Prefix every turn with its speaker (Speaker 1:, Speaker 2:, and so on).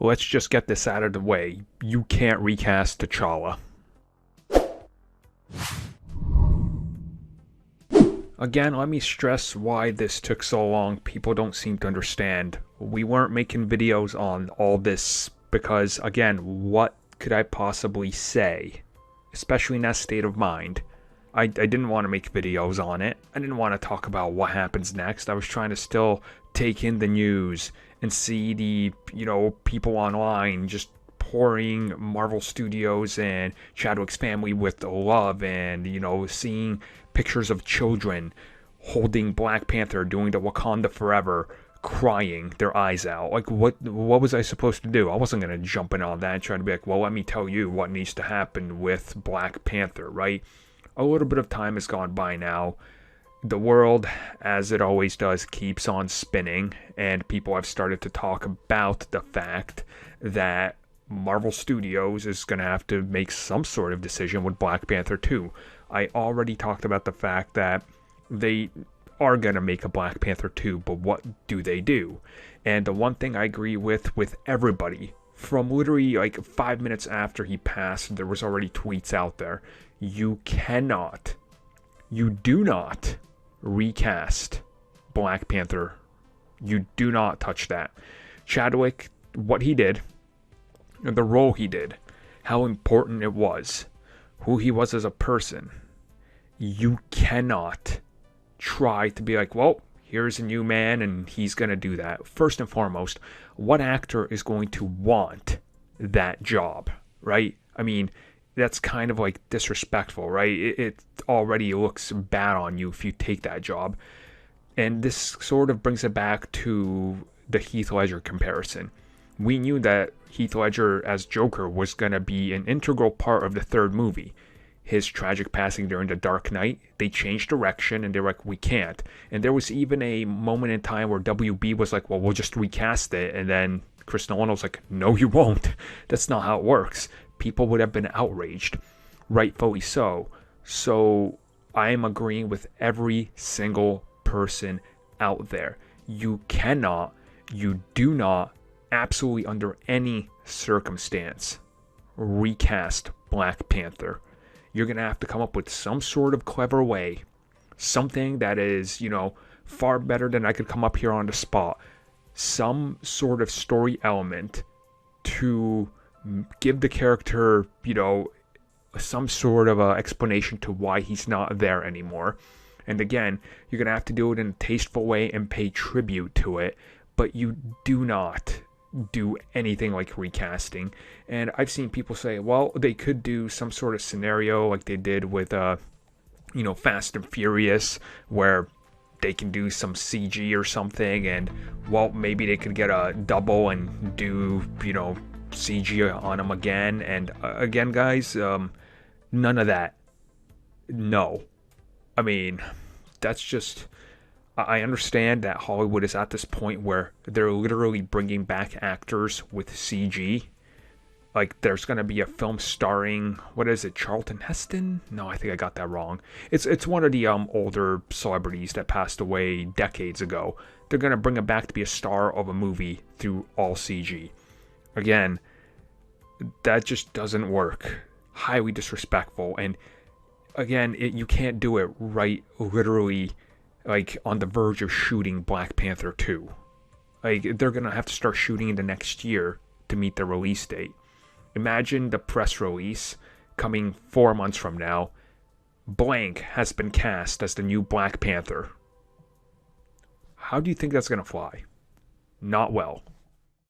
Speaker 1: let's just get this out of the way. You can't recast T'Challa. Again, let me stress why this took so long. People don't seem to understand. We weren't making videos on all this because, again, what could I possibly say? Especially in that state of mind. I didn't want to make videos on it. I didn't want to talk about what happens next. I was trying to still take in the news and see the, people online just pouring Marvel Studios and Chadwick's family with love and, seeing pictures of children holding Black Panther, doing the Wakanda Forever, crying their eyes out. Like, what was I supposed to do? I wasn't going to jump in on that and try to be like, well, let me tell you what needs to happen with Black Panther, right? A little bit of time has gone by now. The world, as it always does, keeps on spinning, and people have started to talk about the fact that Marvel Studios is going to have to make some sort of decision with Black Panther 2. I already talked about the fact that they are going to make a Black Panther 2, but what do they do? And the one thing I agree with everybody, from literally like 5 minutes after he passed, there was already tweets out there. You do not recast Black Panther. You do not touch that. Chadwick, what he did, the role he did, how important it was, who he was as a person. You cannot try to be like, well, here's a new man and he's going to do that. First and foremost, what actor is going to want that job, right? I mean, that's kind of like disrespectful, right? It already looks bad on you if you take that job. And this sort of brings it back to the Heath Ledger comparison. We knew that Heath Ledger as Joker was going to be an integral part of the third movie. His tragic passing during The Dark Knight, they changed direction and they were like, we can't. And there was even a moment in time where WB was like, well, we'll just recast it. And then Chris Nolan was like, no, you won't. That's not how it works. People would have been outraged, rightfully so. So I am agreeing with every single person out there. You do not, absolutely under any circumstance, recast Black Panther. You're going to have to come up with some sort of clever way, something that is, far better than I could come up here on the spot, some sort of story element to give the character, some sort of explanation to why he's not there anymore. And again, you're going to have to do it in a tasteful way and pay tribute to it, but you do not do anything like recasting. And I've seen people say, well, they could do some sort of scenario like they did with, Fast and Furious, where they can do some CG or something, and, well, maybe they could get a double and do, CG on them again. And again, guys, none of that. No. I mean, that's just... I understand that Hollywood is at this point where they're literally bringing back actors with CG. Like, there's going to be a film starring, what is it, Charlton Heston? No, I think I got that wrong. It's one of the older celebrities that passed away decades ago. They're going to bring him back to be a star of a movie through all CG. Again, that just doesn't work. Highly disrespectful. And again, you can't do it right, literally, like, on the verge of shooting Black Panther 2. Like, they're going to have to start shooting in the next year to meet the release date. Imagine the press release coming 4 months from now. Blank has been cast as the new Black Panther. How do you think that's going to fly? Not well.